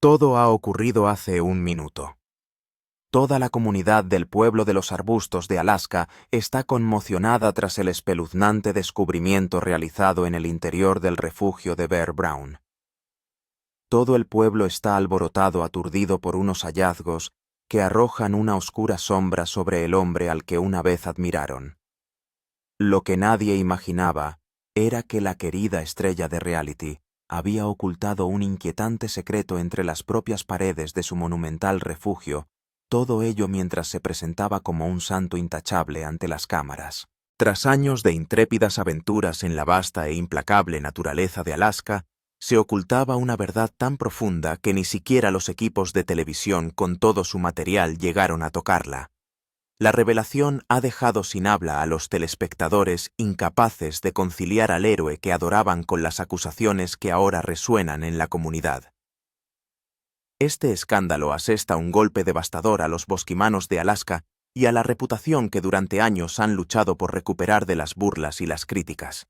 Todo ha ocurrido hace un minuto. Toda la comunidad del pueblo de los arbustos de Alaska está conmocionada tras el espeluznante descubrimiento realizado en el interior del refugio de Bear Brown. Todo el pueblo está alborotado, aturdido por unos hallazgos que arrojan una oscura sombra sobre el hombre al que una vez admiraron. Lo que nadie imaginaba era que la querida estrella de reality había ocultado un inquietante secreto entre las propias paredes de su monumental refugio, todo ello mientras se presentaba como un santo intachable ante las cámaras. Tras años de intrépidas aventuras en la vasta e implacable naturaleza de Alaska, se ocultaba una verdad tan profunda que ni siquiera los equipos de televisión con todo su material llegaron a tocarla. La revelación ha dejado sin habla a los telespectadores incapaces de conciliar al héroe que adoraban con las acusaciones que ahora resuenan en la comunidad. Este escándalo asesta un golpe devastador a los bosquimanos de Alaska y a la reputación que durante años han luchado por recuperar de las burlas y las críticas.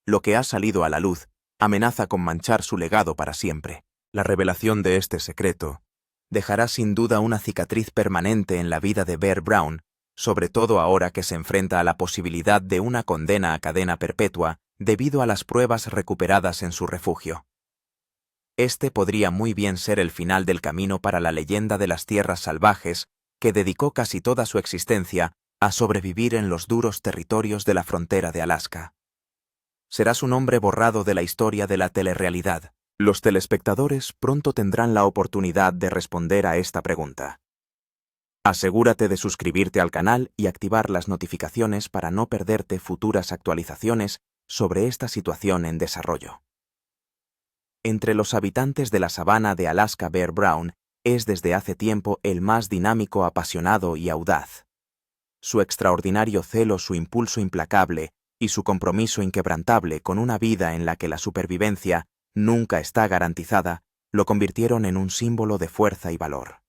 Lo que ha salido a la luz amenaza con manchar su legado para siempre. La revelación de este secreto dejará sin duda una cicatriz permanente en la vida de Bear Brown, sobre todo ahora que se enfrenta a la posibilidad de una condena a cadena perpetua debido a las pruebas recuperadas en su refugio. Este podría muy bien ser el final del camino para la leyenda de las tierras salvajes, que dedicó casi toda su existencia a sobrevivir en los duros territorios de la frontera de Alaska. Será su nombre borrado de la historia de la telerrealidad. Los telespectadores pronto tendrán la oportunidad de responder a esta pregunta. Asegúrate de suscribirte al canal y activar las notificaciones para no perderte futuras actualizaciones sobre esta situación en desarrollo. Entre los habitantes de la sabana de Alaska, Bear Brown es desde hace tiempo el más dinámico, apasionado y audaz. Su extraordinario celo, su impulso implacable y su compromiso inquebrantable con una vida en la que la supervivencia nunca está garantizada, lo convirtieron en un símbolo de fuerza y valor.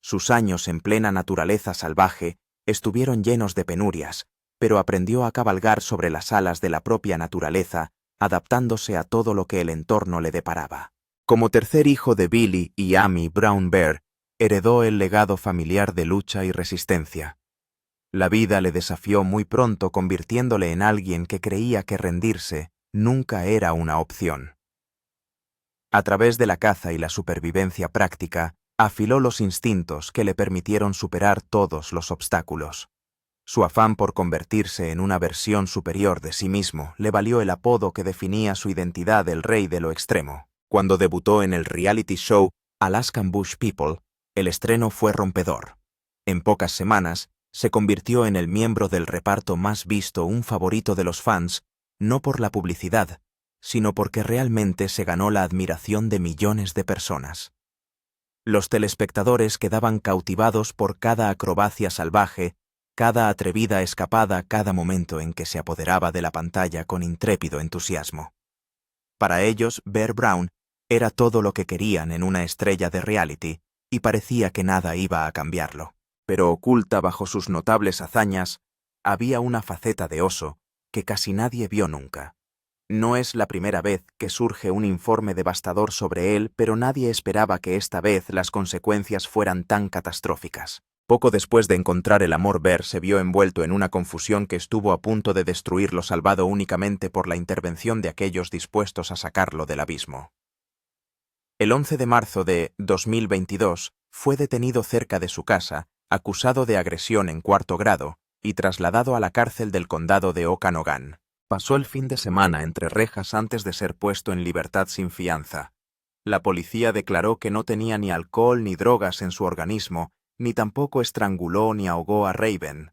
Sus años en plena naturaleza salvaje estuvieron llenos de penurias, pero aprendió a cabalgar sobre las alas de la propia naturaleza, adaptándose a todo lo que el entorno le deparaba. Como tercer hijo de Billy y Amy Brown Bear, heredó el legado familiar de lucha y resistencia. La vida le desafió muy pronto, convirtiéndole en alguien que creía que rendirse nunca era una opción. A través de la caza y la supervivencia práctica, afiló los instintos que le permitieron superar todos los obstáculos. Su afán por convertirse en una versión superior de sí mismo le valió el apodo que definía su identidad, el rey de lo extremo. Cuando debutó en el reality show Alaskan Bush People, el estreno fue rompedor. En pocas semanas, se convirtió en el miembro del reparto más visto, un favorito de los fans, no por la publicidad, sino porque realmente se ganó la admiración de millones de personas. Los telespectadores quedaban cautivados por cada acrobacia salvaje, cada atrevida escapada, cada momento en que se apoderaba de la pantalla con intrépido entusiasmo. Para ellos, Bear Brown era todo lo que querían en una estrella de reality, y parecía que nada iba a cambiarlo. Pero oculta bajo sus notables hazañas, había una faceta de oso que casi nadie vio nunca. No es la primera vez que surge un informe devastador sobre él, pero nadie esperaba que esta vez las consecuencias fueran tan catastróficas. Poco después de encontrar el amor, Bear se vio envuelto en una confusión que estuvo a punto de destruirlo, salvado únicamente por la intervención de aquellos dispuestos a sacarlo del abismo. El 11 de marzo de 2022 fue detenido cerca de su casa, acusado de agresión en cuarto grado, y trasladado a la cárcel del condado de Okanogan. Pasó el fin de semana entre rejas antes de ser puesto en libertad sin fianza. La policía declaró que no tenía ni alcohol ni drogas en su organismo, ni tampoco estranguló ni ahogó a Raven.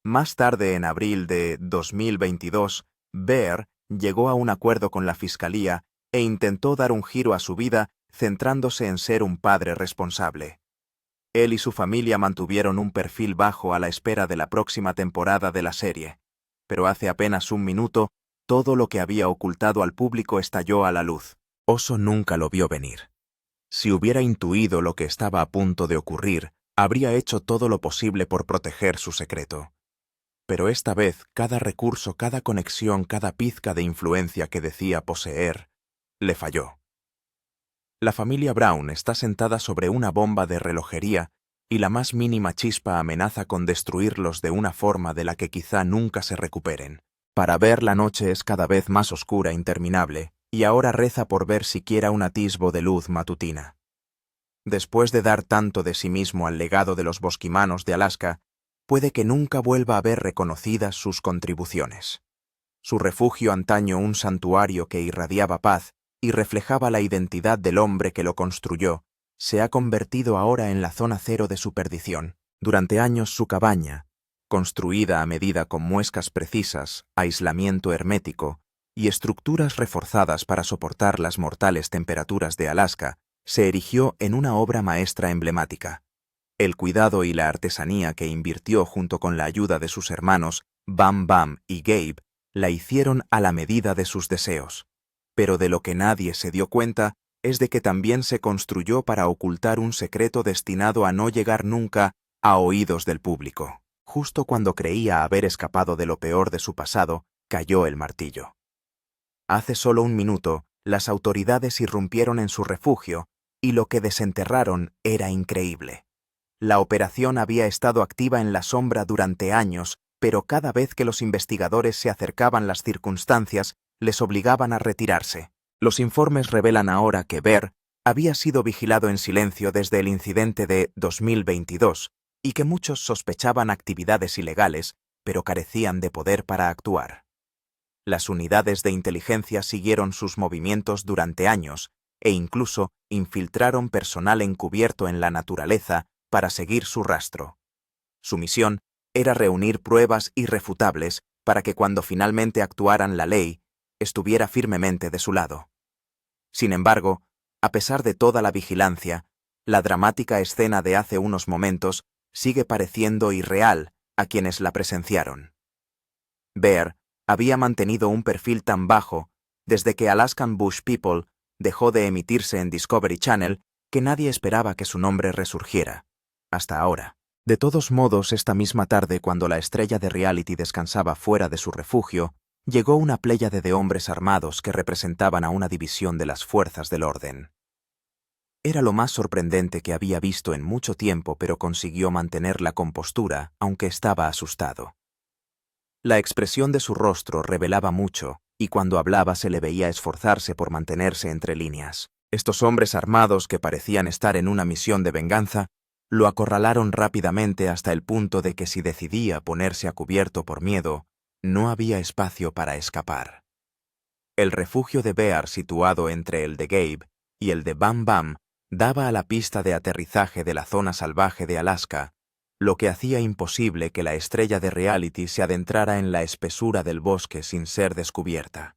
Más tarde, en abril de 2022, Bear llegó a un acuerdo con la fiscalía e intentó dar un giro a su vida, centrándose en ser un padre responsable. Él y su familia mantuvieron un perfil bajo a la espera de la próxima temporada de la serie. Pero hace apenas un minuto, todo lo que había ocultado al público estalló a la luz. Oso nunca lo vio venir. Si hubiera intuido lo que estaba a punto de ocurrir, habría hecho todo lo posible por proteger su secreto. Pero esta vez, cada recurso, cada conexión, cada pizca de influencia que decía poseer, le falló. La familia Brown está sentada sobre una bomba de relojería y la más mínima chispa amenaza con destruirlos de una forma de la que quizá nunca se recuperen. Para Bear la noche es cada vez más oscura e interminable, y ahora reza por ver siquiera un atisbo de luz matutina. Después de dar tanto de sí mismo al legado de los bosquimanos de Alaska, puede que nunca vuelva a ver reconocidas sus contribuciones. Su refugio, antaño un santuario que irradiaba paz y reflejaba la identidad del hombre que lo construyó, se ha convertido ahora en la zona cero de su perdición. Durante años su cabaña, construida a medida con muescas precisas, aislamiento hermético y estructuras reforzadas para soportar las mortales temperaturas de Alaska, se erigió en una obra maestra emblemática. El cuidado y la artesanía que invirtió junto con la ayuda de sus hermanos Bam Bam y Gabe la hicieron a la medida de sus deseos. Pero de lo que nadie se dio cuenta es de que también se construyó para ocultar un secreto destinado a no llegar nunca a oídos del público. Justo cuando creía haber escapado de lo peor de su pasado, cayó el martillo. Hace solo un minuto, las autoridades irrumpieron en su refugio y lo que desenterraron era increíble. La operación había estado activa en la sombra durante años, pero cada vez que los investigadores se acercaban las circunstancias, les obligaban a retirarse. Los informes revelan ahora que Bear había sido vigilado en silencio desde el incidente de 2022 y que muchos sospechaban actividades ilegales, pero carecían de poder para actuar. Las unidades de inteligencia siguieron sus movimientos durante años e incluso infiltraron personal encubierto en la naturaleza para seguir su rastro. Su misión era reunir pruebas irrefutables para que cuando finalmente actuaran la ley, estuviera firmemente de su lado. Sin embargo, a pesar de toda la vigilancia, la dramática escena de hace unos momentos sigue pareciendo irreal a quienes la presenciaron. Bear había mantenido un perfil tan bajo desde que Alaskan Bush People dejó de emitirse en Discovery Channel que nadie esperaba que su nombre resurgiera, hasta ahora. De todos modos, esta misma tarde, cuando la estrella de reality descansaba fuera de su refugio, llegó una pléyade de hombres armados que representaban a una división de las fuerzas del orden. Era lo más sorprendente que había visto en mucho tiempo, pero consiguió mantener la compostura, aunque estaba asustado. La expresión de su rostro revelaba mucho, y cuando hablaba se le veía esforzarse por mantenerse entre líneas. Estos hombres armados, que parecían estar en una misión de venganza, lo acorralaron rápidamente hasta el punto de que si decidía ponerse a cubierto por miedo, no había espacio para escapar. El refugio de Bear, situado entre el de Gabe y el de Bam Bam, daba a la pista de aterrizaje de la zona salvaje de Alaska, lo que hacía imposible que la estrella de reality se adentrara en la espesura del bosque sin ser descubierta.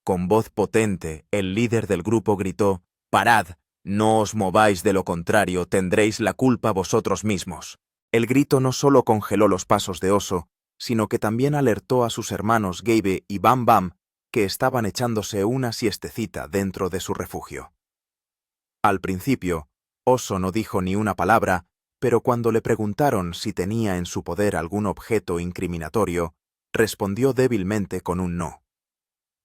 Con voz potente, el líder del grupo gritó: «¡Parad! No os mováis, de lo contrario tendréis la culpa vosotros mismos». El grito no solo congeló los pasos de Oso, sino que también alertó a sus hermanos Gabe y Bam Bam, que estaban echándose una siestecita dentro de su refugio. Al principio, Oso no dijo ni una palabra, pero cuando le preguntaron si tenía en su poder algún objeto incriminatorio, respondió débilmente con un no.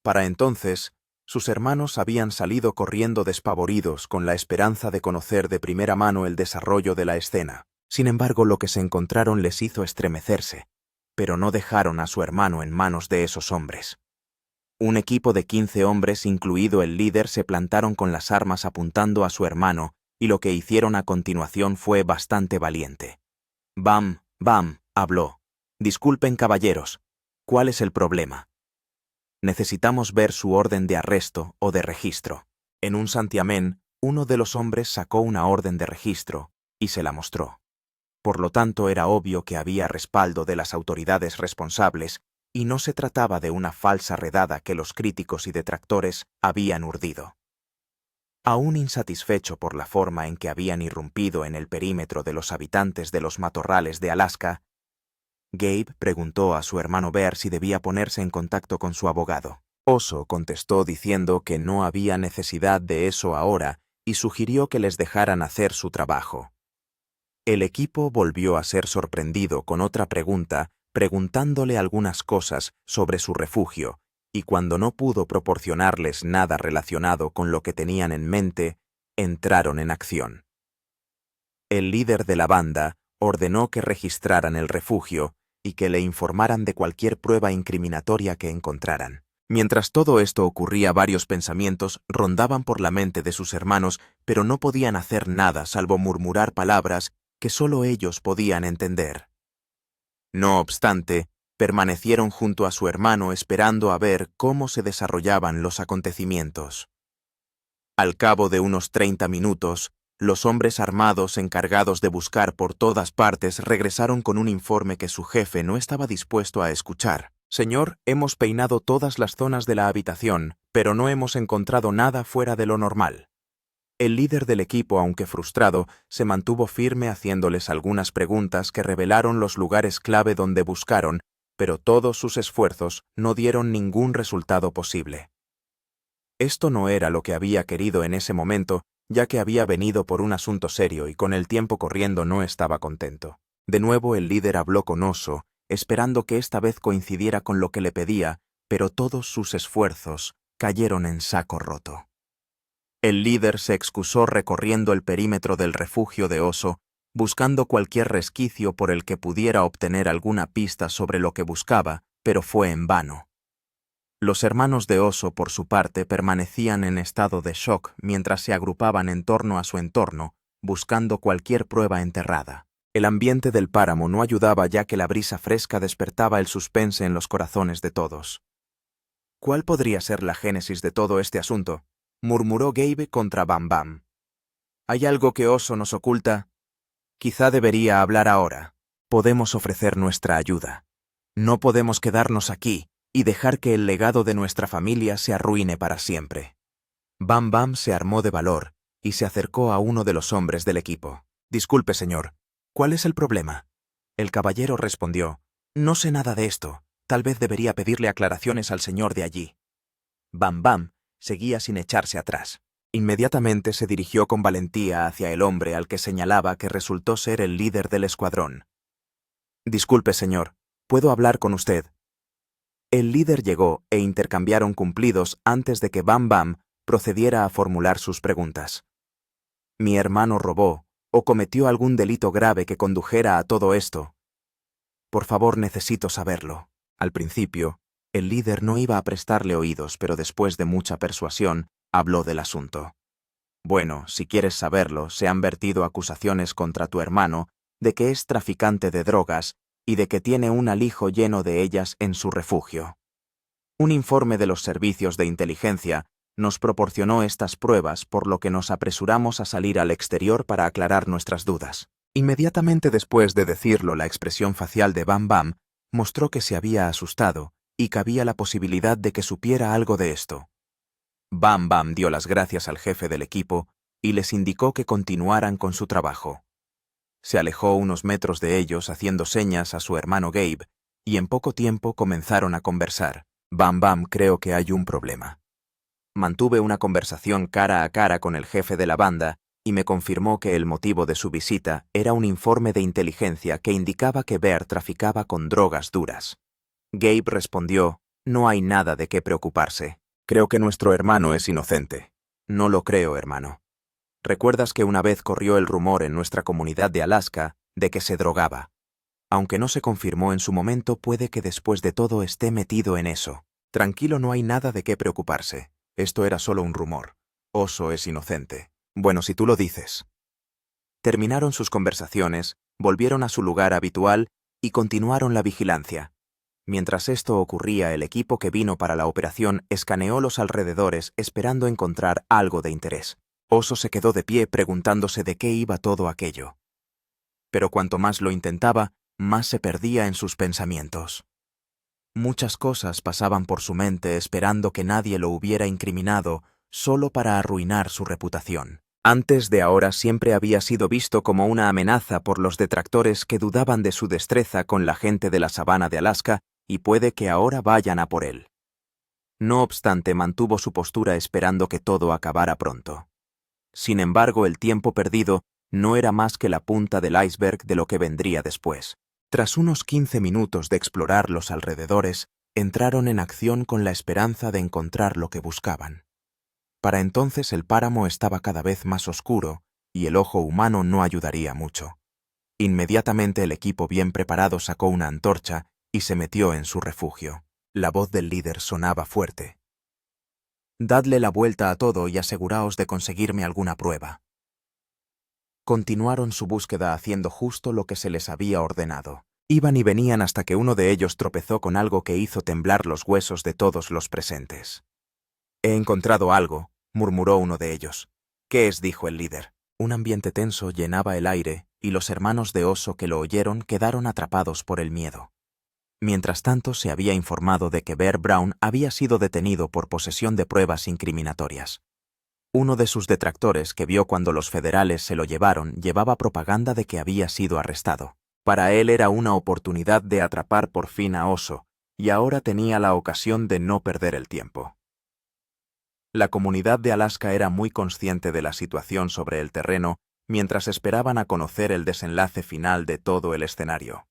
Para entonces, sus hermanos habían salido corriendo despavoridos con la esperanza de conocer de primera mano el desarrollo de la escena. Sin embargo, lo que se encontraron les hizo estremecerse, pero no dejaron a su hermano en manos de esos hombres. Un equipo de 15 hombres, incluido el líder, se plantaron con las armas apuntando a su hermano, y lo que hicieron a continuación fue bastante valiente. Bam Bam habló: «Disculpen, caballeros, ¿cuál es el problema? Necesitamos ver su orden de arresto o de registro». En un santiamén, uno de los hombres sacó una orden de registro y se la mostró. Por lo tanto, era obvio que había respaldo de las autoridades responsables y no se trataba de una falsa redada que los críticos y detractores habían urdido. Aún insatisfecho por la forma en que habían irrumpido en el perímetro de los habitantes de los matorrales de Alaska, Gabe preguntó a su hermano Bear si debía ponerse en contacto con su abogado. Oso contestó diciendo que no había necesidad de eso ahora y sugirió que les dejaran hacer su trabajo. El equipo volvió a ser sorprendido con otra pregunta, preguntándole algunas cosas sobre su refugio, y cuando no pudo proporcionarles nada relacionado con lo que tenían en mente, entraron en acción. El líder de la banda ordenó que registraran el refugio y que le informaran de cualquier prueba incriminatoria que encontraran. Mientras todo esto ocurría, varios pensamientos rondaban por la mente de sus hermanos, pero no podían hacer nada salvo murmurar palabras que solo ellos podían entender. No obstante, permanecieron junto a su hermano esperando a ver cómo se desarrollaban los acontecimientos. Al cabo de unos 30 minutos, los hombres armados encargados de buscar por todas partes regresaron con un informe que su jefe no estaba dispuesto a escuchar. Señor, hemos peinado todas las zonas de la habitación, pero no hemos encontrado nada fuera de lo normal. El líder del equipo, aunque frustrado, se mantuvo firme haciéndoles algunas preguntas que revelaron los lugares clave donde buscaron, pero todos sus esfuerzos no dieron ningún resultado posible. Esto no era lo que había querido en ese momento, ya que había venido por un asunto serio y con el tiempo corriendo no estaba contento. De nuevo el líder habló con Oso, esperando que esta vez coincidiera con lo que le pedía, pero todos sus esfuerzos cayeron en saco roto. El líder se excusó recorriendo el perímetro del refugio de Oso, buscando cualquier resquicio por el que pudiera obtener alguna pista sobre lo que buscaba, pero fue en vano. Los hermanos de Oso, por su parte, permanecían en estado de shock mientras se agrupaban en torno a su entorno, buscando cualquier prueba enterrada. El ambiente del páramo no ayudaba, ya que la brisa fresca despertaba el suspense en los corazones de todos. ¿Cuál podría ser la génesis de todo este asunto?, murmuró Gabe contra Bam Bam. ¿Hay algo que Oso nos oculta? Quizá debería hablar ahora. Podemos ofrecer nuestra ayuda. No podemos quedarnos aquí y dejar que el legado de nuestra familia se arruine para siempre. Bam Bam se armó de valor y se acercó a uno de los hombres del equipo. Disculpe, señor, ¿cuál es el problema? El caballero respondió, no sé nada de esto. Tal vez debería pedirle aclaraciones al señor de allí. Bam Bam seguía sin echarse atrás. Inmediatamente se dirigió con valentía hacia el hombre al que señalaba, que resultó ser el líder del escuadrón. Disculpe, señor, ¿puedo hablar con usted? El líder llegó e intercambiaron cumplidos antes de que Bam Bam procediera a formular sus preguntas. ¿Mi hermano robó o cometió algún delito grave que condujera a todo esto? Por favor, necesito saberlo. Al principio, el líder no iba a prestarle oídos, pero después de mucha persuasión, habló del asunto. Bueno, si quieres saberlo, se han vertido acusaciones contra tu hermano de que es traficante de drogas y de que tiene un alijo lleno de ellas en su refugio. Un informe de los servicios de inteligencia nos proporcionó estas pruebas, por lo que nos apresuramos a salir al exterior para aclarar nuestras dudas. Inmediatamente después de decirlo, la expresión facial de Bam Bam mostró que se había asustado y cabía la posibilidad de que supiera algo de esto. Bam Bam dio las gracias al jefe del equipo y les indicó que continuaran con su trabajo. Se alejó unos metros de ellos haciendo señas a su hermano Gabe, y en poco tiempo comenzaron a conversar. Bam Bam, creo que hay un problema. Mantuve una conversación cara a cara con el jefe de la banda y me confirmó que el motivo de su visita era un informe de inteligencia que indicaba que Bear traficaba con drogas duras. Gabe respondió, no hay nada de qué preocuparse. Creo que nuestro hermano es inocente. No lo creo, hermano. ¿Recuerdas que una vez corrió el rumor en nuestra comunidad de Alaska de que se drogaba? Aunque no se confirmó en su momento, puede que después de todo esté metido en eso. Tranquilo, no hay nada de qué preocuparse. Esto era solo un rumor. Oso es inocente. Bueno, si tú lo dices. Terminaron sus conversaciones, volvieron a su lugar habitual y continuaron la vigilancia. Mientras esto ocurría, el equipo que vino para la operación escaneó los alrededores esperando encontrar algo de interés. Oso se quedó de pie preguntándose de qué iba todo aquello. Pero cuanto más lo intentaba, más se perdía en sus pensamientos. Muchas cosas pasaban por su mente esperando que nadie lo hubiera incriminado solo para arruinar su reputación. Antes de ahora siempre había sido visto como una amenaza por los detractores que dudaban de su destreza con la gente de la sabana de Alaska, y puede que ahora vayan a por él. No obstante, mantuvo su postura esperando que todo acabara pronto. Sin embargo, el tiempo perdido no era más que la punta del iceberg de lo que vendría después. Tras unos 15 minutos de explorar los alrededores, entraron en acción con la esperanza de encontrar lo que buscaban. Para entonces el páramo estaba cada vez más oscuro y el ojo humano no ayudaría mucho. Inmediatamente el equipo bien preparado sacó una antorcha y se metió en su refugio. La voz del líder sonaba fuerte. «Dadle la vuelta a todo y aseguraos de conseguirme alguna prueba». Continuaron su búsqueda haciendo justo lo que se les había ordenado. Iban y venían hasta que uno de ellos tropezó con algo que hizo temblar los huesos de todos los presentes. «He encontrado algo», murmuró uno de ellos. «¿Qué es?», dijo el líder. Un ambiente tenso llenaba el aire y los hermanos de Oso que lo oyeron quedaron atrapados por el miedo. Mientras tanto, se había informado de que Bear Brown había sido detenido por posesión de pruebas incriminatorias. Uno de sus detractores, que vio cuando los federales se lo llevaron, llevaba propaganda de que había sido arrestado. Para él era una oportunidad de atrapar por fin a Oso, y ahora tenía la ocasión de no perder el tiempo. La comunidad de Alaska era muy consciente de la situación sobre el terreno mientras esperaban a conocer el desenlace final de todo el escenario.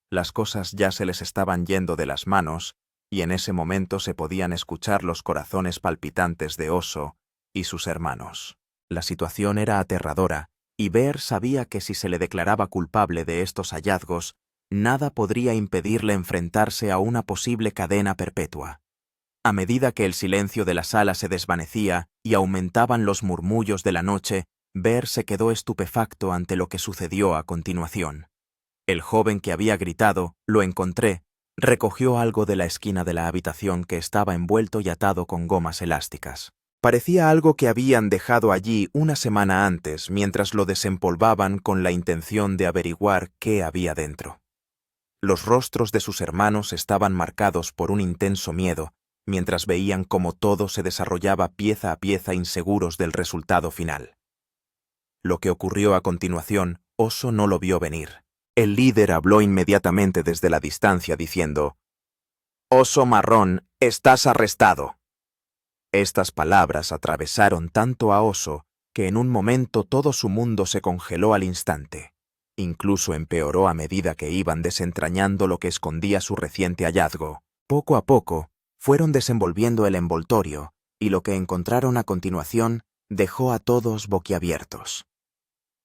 Las cosas ya se les estaban yendo de las manos y en ese momento se podían escuchar los corazones palpitantes de Oso y sus hermanos. La situación era aterradora y Bear sabía que si se le declaraba culpable de estos hallazgos, nada podría impedirle enfrentarse a una posible cadena perpetua. A medida que el silencio de la sala se desvanecía y aumentaban los murmullos de la noche, Bear se quedó estupefacto ante lo que sucedió a continuación. El joven que había gritado, «Lo encontré», recogió algo de la esquina de la habitación que estaba envuelto y atado con gomas elásticas. Parecía algo que habían dejado allí una semana antes mientras lo desempolvaban con la intención de averiguar qué había dentro. Los rostros de sus hermanos estaban marcados por un intenso miedo, mientras veían cómo todo se desarrollaba pieza a pieza inseguros del resultado final. Lo que ocurrió a continuación, Oso no lo vio venir. El líder habló inmediatamente desde la distancia diciendo, «Oso Marrón, estás arrestado». Estas palabras atravesaron tanto a Oso que en un momento todo su mundo se congeló al instante. Incluso empeoró a medida que iban desentrañando lo que escondía su reciente hallazgo. Poco a poco, fueron desenvolviendo el envoltorio y lo que encontraron a continuación dejó a todos boquiabiertos.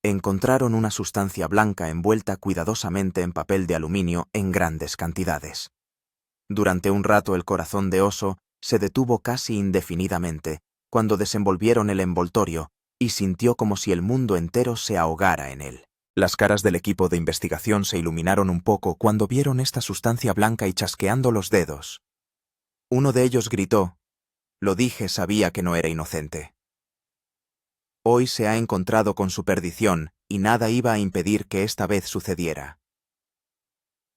Encontraron una sustancia blanca envuelta cuidadosamente en papel de aluminio en grandes cantidades. Durante un rato el corazón de Oso se detuvo casi indefinidamente cuando desenvolvieron el envoltorio y sintió como si el mundo entero se ahogara en él. Las caras del equipo de investigación se iluminaron un poco cuando vieron esta sustancia blanca y chasqueando los dedos. Uno de ellos gritó, «Lo dije, sabía que no era inocente». Hoy se ha encontrado con su perdición y nada iba a impedir que esta vez sucediera.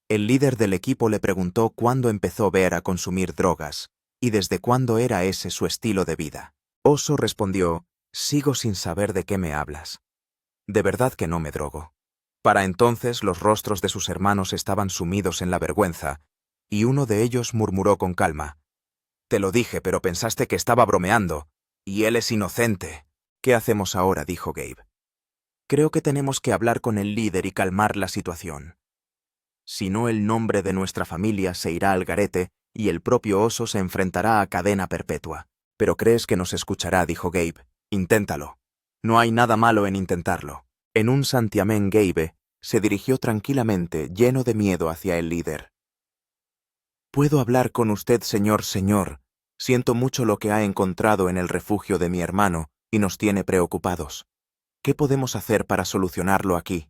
El líder del equipo le preguntó cuándo empezó Bear a consumir drogas y desde cuándo era ese su estilo de vida. Oso respondió, «Sigo sin saber de qué me hablas. De verdad que no me drogo». Para entonces los rostros de sus hermanos estaban sumidos en la vergüenza y uno de ellos murmuró con calma, «Te lo dije, pero pensaste que estaba bromeando, y él es inocente». «¿Qué hacemos ahora?», dijo Gabe. «Creo que tenemos que hablar con el líder y calmar la situación. Si no, el nombre de nuestra familia se irá al garete y el propio Oso se enfrentará a cadena perpetua». «¿Pero crees que nos escuchará?», dijo Gabe. «Inténtalo. No hay nada malo en intentarlo». En un santiamén Gabe se dirigió tranquilamente, lleno de miedo, hacia el líder. «¿Puedo hablar con usted, señor? Siento mucho lo que ha encontrado en el refugio de mi hermano y nos tiene preocupados. ¿Qué podemos hacer para solucionarlo aquí?»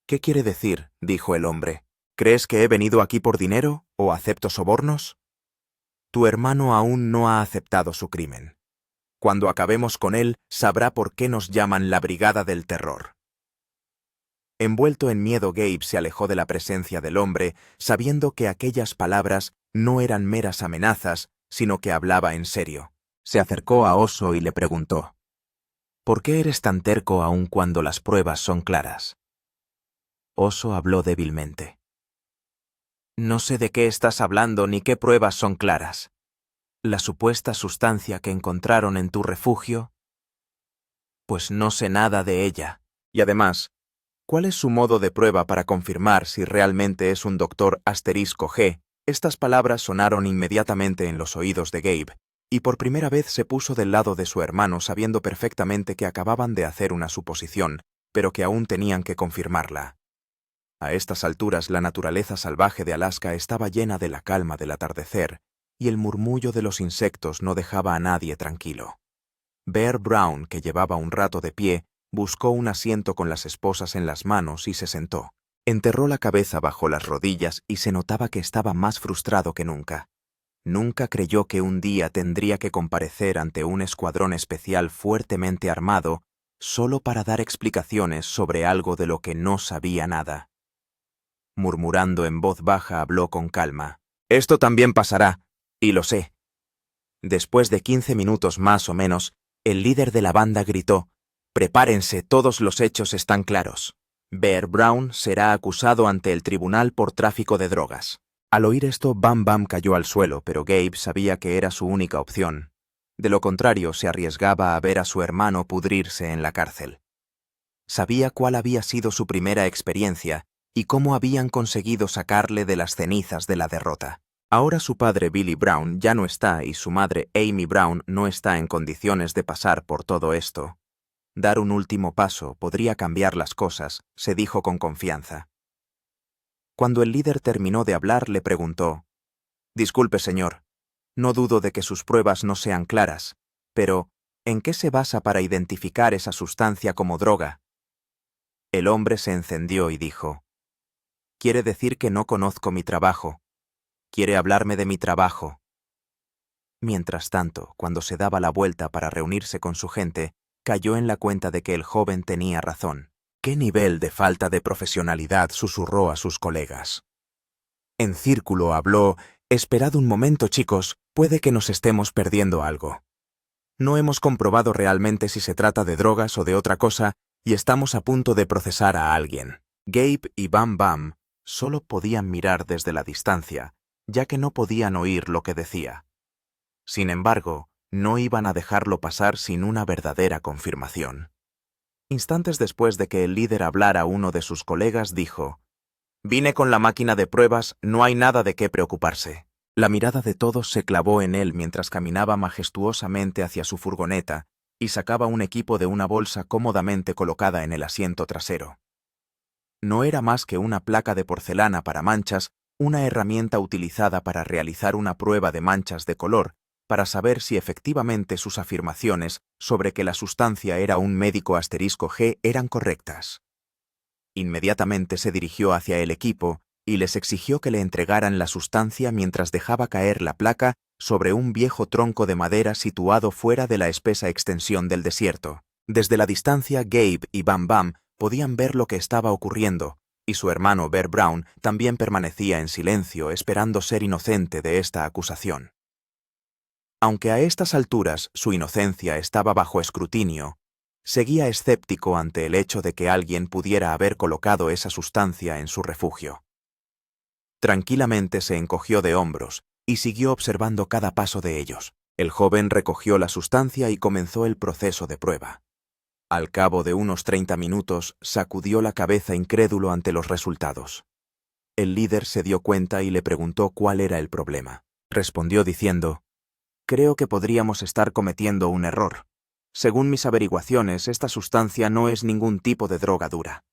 «¿Qué quiere decir?», dijo el hombre. «¿Crees que he venido aquí por dinero o acepto sobornos?» «Tu hermano aún no ha aceptado su crimen. Cuando acabemos con él, sabrá por qué nos llaman la Brigada del Terror». Envuelto en miedo, Gabe se alejó de la presencia del hombre, sabiendo que aquellas palabras no eran meras amenazas, sino que hablaba en serio. Se acercó a Oso y le preguntó, «¿Por qué eres tan terco aun cuando las pruebas son claras?» Oso habló débilmente. «No sé de qué estás hablando ni qué pruebas son claras. ¿La supuesta sustancia que encontraron en tu refugio? Pues no sé nada de ella. Y además, ¿cuál es su modo de prueba para confirmar si realmente es un doctor *G? Estas palabras sonaron inmediatamente en los oídos de Gabe, y por primera vez se puso del lado de su hermano sabiendo perfectamente que acababan de hacer una suposición, pero que aún tenían que confirmarla. A estas alturas la naturaleza salvaje de Alaska estaba llena de la calma del atardecer, y el murmullo de los insectos no dejaba a nadie tranquilo. Bear Brown, que llevaba un rato de pie, buscó un asiento con las esposas en las manos y se sentó. Enterró la cabeza bajo las rodillas y se notaba que estaba más frustrado que nunca. Nunca creyó que un día tendría que comparecer ante un escuadrón especial fuertemente armado solo para dar explicaciones sobre algo de lo que no sabía nada. Murmurando en voz baja, habló con calma. «Esto también pasará, y lo sé». Después de 15 minutos más o menos, el líder de la banda gritó: «Prepárense, todos los hechos están claros. Bear Brown será acusado ante el tribunal por tráfico de drogas». Al oír esto, Bam Bam cayó al suelo, pero Gabe sabía que era su única opción. De lo contrario, se arriesgaba a ver a su hermano pudrirse en la cárcel. Sabía cuál había sido su primera experiencia y cómo habían conseguido sacarle de las cenizas de la derrota. Ahora su padre Billy Brown ya no está y su madre Amy Brown no está en condiciones de pasar por todo esto. Dar un último paso podría cambiar las cosas, se dijo con confianza. Cuando el líder terminó de hablar, le preguntó: «Disculpe, señor, no dudo de que sus pruebas no sean claras, pero ¿en qué se basa para identificar esa sustancia como droga?» El hombre se encendió y dijo: «Quiere decir que no conozco mi trabajo. Quiere hablarme de mi trabajo». Mientras tanto, cuando se daba la vuelta para reunirse con su gente, cayó en la cuenta de que el joven tenía razón. ¿Qué nivel de falta de profesionalidad?, susurró a sus colegas. En círculo habló: «Esperad un momento, chicos, puede que nos estemos perdiendo algo. No hemos comprobado realmente si se trata de drogas o de otra cosa y estamos a punto de procesar a alguien». Gabe y Bam Bam solo podían mirar desde la distancia, ya que no podían oír lo que decía. Sin embargo, no iban a dejarlo pasar sin una verdadera confirmación. Instantes después de que el líder hablara, uno de sus colegas dijo: «Vine con la máquina de pruebas, no hay nada de qué preocuparse». La mirada de todos se clavó en él mientras caminaba majestuosamente hacia su furgoneta y sacaba un equipo de una bolsa cómodamente colocada en el asiento trasero. No era más que una placa de porcelana para manchas, una herramienta utilizada para realizar una prueba de manchas de color, para saber si efectivamente sus afirmaciones sobre que la sustancia era un médico *G eran correctas. Inmediatamente se dirigió hacia el equipo y les exigió que le entregaran la sustancia mientras dejaba caer la placa sobre un viejo tronco de madera situado fuera de la espesa extensión del desierto. Desde la distancia, Gabe y Bam Bam podían ver lo que estaba ocurriendo, y su hermano Bear Brown también permanecía en silencio esperando ser inocente de esta acusación. Aunque a estas alturas su inocencia estaba bajo escrutinio, seguía escéptico ante el hecho de que alguien pudiera haber colocado esa sustancia en su refugio. Tranquilamente se encogió de hombros y siguió observando cada paso de ellos. El joven recogió la sustancia y comenzó el proceso de prueba. Al cabo de unos 30 minutos, sacudió la cabeza incrédulo ante los resultados. El líder se dio cuenta y le preguntó cuál era el problema. Respondió diciendo: «Creo que podríamos estar cometiendo un error. Según mis averiguaciones, esta sustancia no es ningún tipo de droga dura».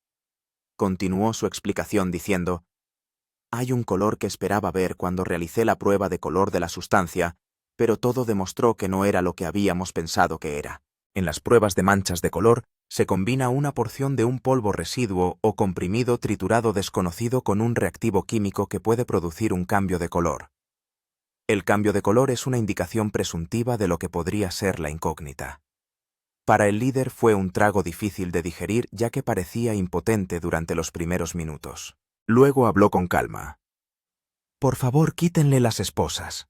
Continuó su explicación diciendo: «Hay un color que esperaba ver cuando realicé la prueba de color de la sustancia, pero todo demostró que no era lo que habíamos pensado que era. En las pruebas de manchas de color, se combina una porción de un polvo residuo o comprimido triturado desconocido con un reactivo químico que puede producir un cambio de color. El cambio de color es una indicación presuntiva de lo que podría ser la incógnita». Para el líder fue un trago difícil de digerir, ya que parecía impotente durante los primeros minutos. Luego habló con calma: «Por favor, quítenle las esposas».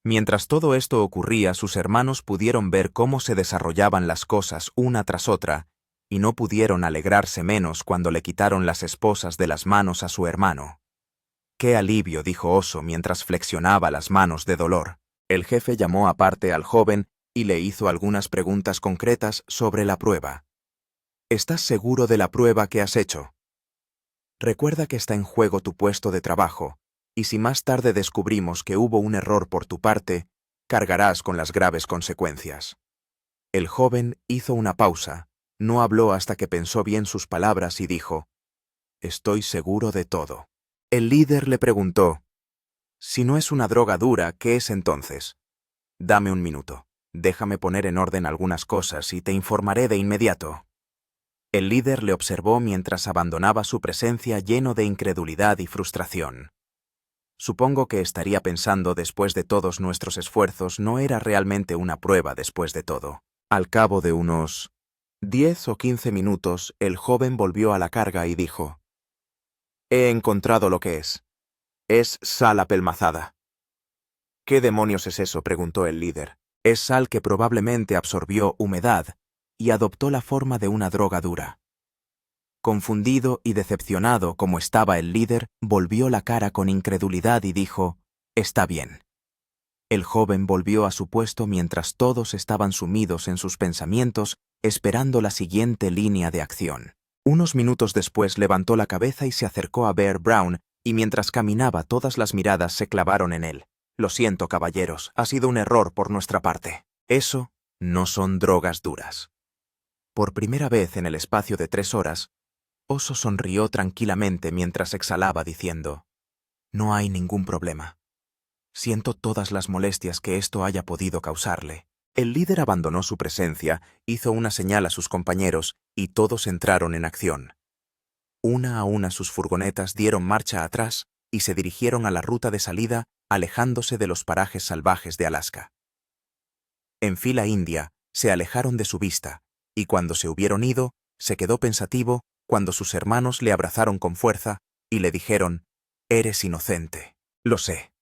Mientras todo esto ocurría, sus hermanos pudieron ver cómo se desarrollaban las cosas una tras otra, y no pudieron alegrarse menos cuando le quitaron las esposas de las manos a su hermano. «¡Qué alivio!», dijo Oso mientras flexionaba las manos de dolor. El jefe llamó aparte al joven y le hizo algunas preguntas concretas sobre la prueba. «¿Estás seguro de la prueba que has hecho? Recuerda que está en juego tu puesto de trabajo, y si más tarde descubrimos que hubo un error por tu parte, cargarás con las graves consecuencias. El joven hizo una pausa, no habló hasta que pensó bien sus palabras y dijo, «Estoy seguro de todo». El líder le preguntó, «Si no es una droga dura, ¿qué es entonces?» «Dame un minuto. Déjame poner en orden algunas cosas y te informaré de inmediato». El líder le observó mientras abandonaba su presencia lleno de incredulidad y frustración. Supongo que estaría pensando después de todos nuestros esfuerzos no era realmente una prueba después de todo. Al cabo de unos 10 o 15 minutos, el joven volvió a la carga y dijo, «He encontrado lo que es. Es sal apelmazada». «¿Qué demonios es eso?», preguntó el líder. «Es sal que probablemente absorbió humedad y adoptó la forma de una droga dura». Confundido y decepcionado como estaba el líder, volvió la cara con incredulidad y dijo, «Está bien». El joven volvió a su puesto mientras todos estaban sumidos en sus pensamientos, esperando la siguiente línea de acción. Unos minutos después levantó la cabeza y se acercó a Bear Brown, y mientras caminaba todas las miradas se clavaron en él. «Lo siento, caballeros, ha sido un error por nuestra parte. Eso no son drogas duras». Por primera vez en el espacio de 3 horas, Oso sonrió tranquilamente mientras exhalaba diciendo, «No hay ningún problema. Siento todas las molestias que esto haya podido causarle». El líder abandonó su presencia, hizo una señal a sus compañeros y todos entraron en acción. Una a una sus furgonetas dieron marcha atrás y se dirigieron a la ruta de salida, alejándose de los parajes salvajes de Alaska. En fila india, se alejaron de su vista, y cuando se hubieron ido, se quedó pensativo cuando sus hermanos le abrazaron con fuerza y le dijeron, «Eres inocente». «Lo sé».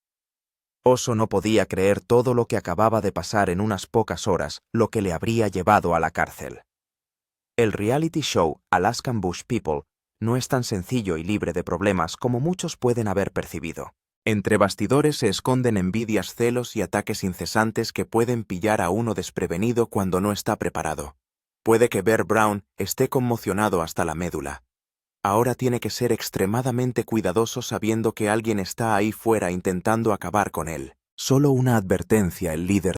Oso no podía creer todo lo que acababa de pasar en unas pocas horas, lo que le habría llevado a la cárcel. El reality show Alaskan Bush People no es tan sencillo y libre de problemas como muchos pueden haber percibido. Entre bastidores se esconden envidias, celos y ataques incesantes que pueden pillar a uno desprevenido cuando no está preparado. Puede que Bear Brown esté conmocionado hasta la médula. Ahora tiene que ser extremadamente cuidadoso sabiendo que alguien está ahí fuera intentando acabar con él. Solo una advertencia, el líder